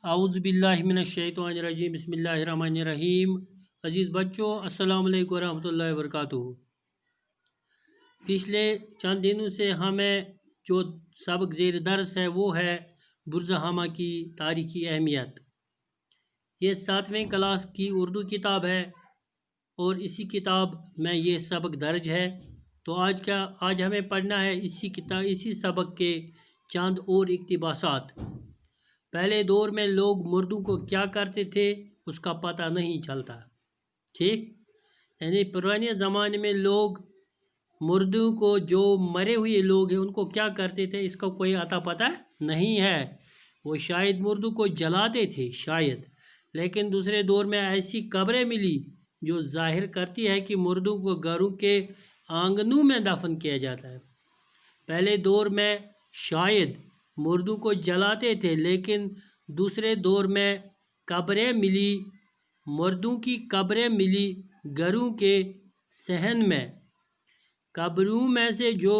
اعوذ باللہ من الشیطان الرجیم بسم اللہ الرحمن الرحیم۔ عزیز بچوں، السلام علیکم ورحمۃ اللہ وبرکاتہ۔ پچھلے چند دنوں سے ہمیں جو سبق زیر درس ہے وہ ہے برزہامہ کی تاریخی اہمیت۔ یہ 7ویں کلاس کی اردو کتاب ہے اور اسی کتاب میں یہ سبق درج ہے۔ تو آج ہمیں پڑھنا ہے اسی سبق کے چند اور اقتباسات۔ پہلے دور میں لوگ مردوں کو کیا کرتے تھے اس کا پتہ نہیں چلتا، ٹھیک؟ یعنی پرانے زمانے میں لوگ مردوں کو، جو مرے ہوئے لوگ ہیں، ان کو کیا کرتے تھے اس کا کوئی عطا پتہ نہیں ہے۔ وہ شاید مردوں کو جلاتے تھے شاید، لیکن دوسرے دور میں ایسی قبریں ملی جو ظاہر کرتی ہے کہ مردوں کو گھروں کے آنگنوں میں دفن کیا جاتا ہے۔ پہلے دور میں شاید مردوں کو جلاتے تھے، لیکن دوسرے دور میں قبریں ملی، مردوں کی قبریں ملی گھروں کے صحن میں۔ قبروں میں سے جو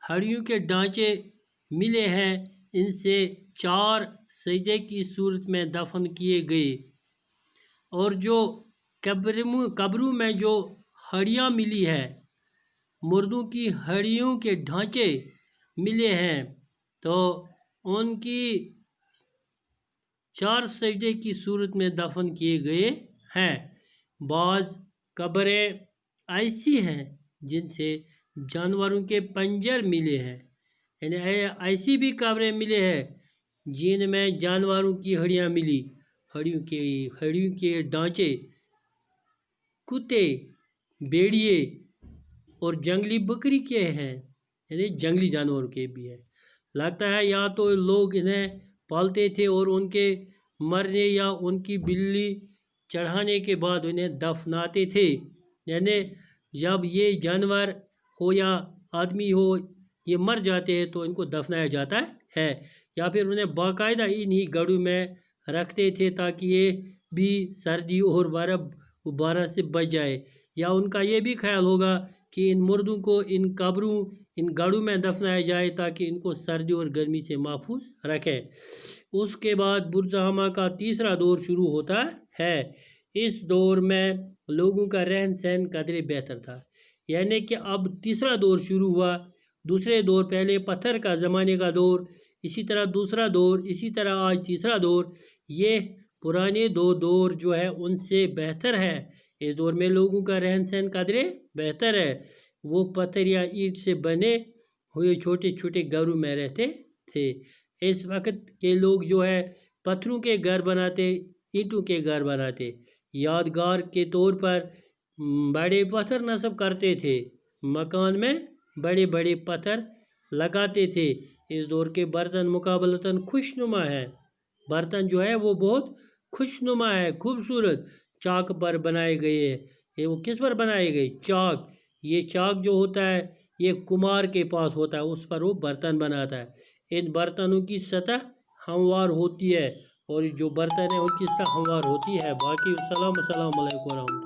ہڈیوں کے ڈھانچے ملے ہیں ان سے 4 سجدے کی صورت میں دفن کیے گئے، اور جو قبروں میں جو ہڈیاں ملی ہیں، مردوں کی ہڈیوں کے ڈھانچے ملے ہیں، تو ان کی 4 سجدے کی صورت میں دفن کیے گئے ہیں۔ بعض قبریں ایسی ہیں جن سے جانوروں کے پنجر ملے ہیں، یعنی ایسی بھی قبریں ملے ہیں جن میں جانوروں کی ہڈیاں ملی، ہڈیوں کے ڈھانچے، کتے، بھیڑیے اور جنگلی بکری کے ہیں، یعنی جنگلی جانوروں کے بھی ہیں۔ لگتا ہے یا تو لوگ انہیں پالتے تھے اور ان کے مرنے یا ان کی بلی چڑھانے کے بعد انہیں دفناتے تھے، یعنی جب یہ جانور ہو یا آدمی ہو یہ مر جاتے ہیں تو ان کو دفنایا جاتا ہے، یا پھر انہیں باقاعدہ انہی گڑھوں میں رکھتے تھے تاکہ یہ بھی سردی اور بارش سے بچ جائے، یا ان کا یہ بھی خیال ہوگا کہ ان مردوں کو ان گڑھوں میں دفنایا جائے تاکہ ان کو سردی اور گرمی سے محفوظ رکھیں۔ اس کے بعد برزہامہ کا تیسرا دور شروع ہوتا ہے۔ اس دور میں لوگوں کا رہن سہن قدرے بہتر تھا، یعنی کہ اب تیسرا دور شروع ہوا۔ دوسرے دور، پہلے پتھر کا زمانے کا دور، اسی طرح دوسرا دور، اسی طرح آج تیسرا دور، یہ پرانے 2 دور جو ہے ان سے بہتر ہے۔ اس دور میں لوگوں کا رہن سہن قدرے بہتر ہے، وہ پتھر یا اینٹ سے بنے ہوئے چھوٹے چھوٹے گھروں میں رہتے تھے۔ اس وقت کے لوگ جو ہے پتھروں کے گھر بناتے، اینٹوں کے گھر بناتے، یادگار کے طور پر بڑے پتھر نصب کرتے تھے، مکان میں بڑے بڑے پتھر لگاتے تھے۔ اس دور کے برتن مقابلتاً خوشنما ہیں، برتن جو ہے وہ بہت خوشنما ہے، خوبصورت، چاک پر بنائے گئے ہیں۔ یہ وہ کس پر بنائے گئے؟ چاک۔ یہ چاک جو ہوتا ہے یہ کمار کے پاس ہوتا ہے، اس پر وہ برتن بناتا ہے۔ ان برتنوں کی سطح ہموار ہوتی ہے، اور جو برتن ہیں ان کی سطح ہموار ہوتی ہے۔ باقی السلام علیکم ورحمۃ اللہ۔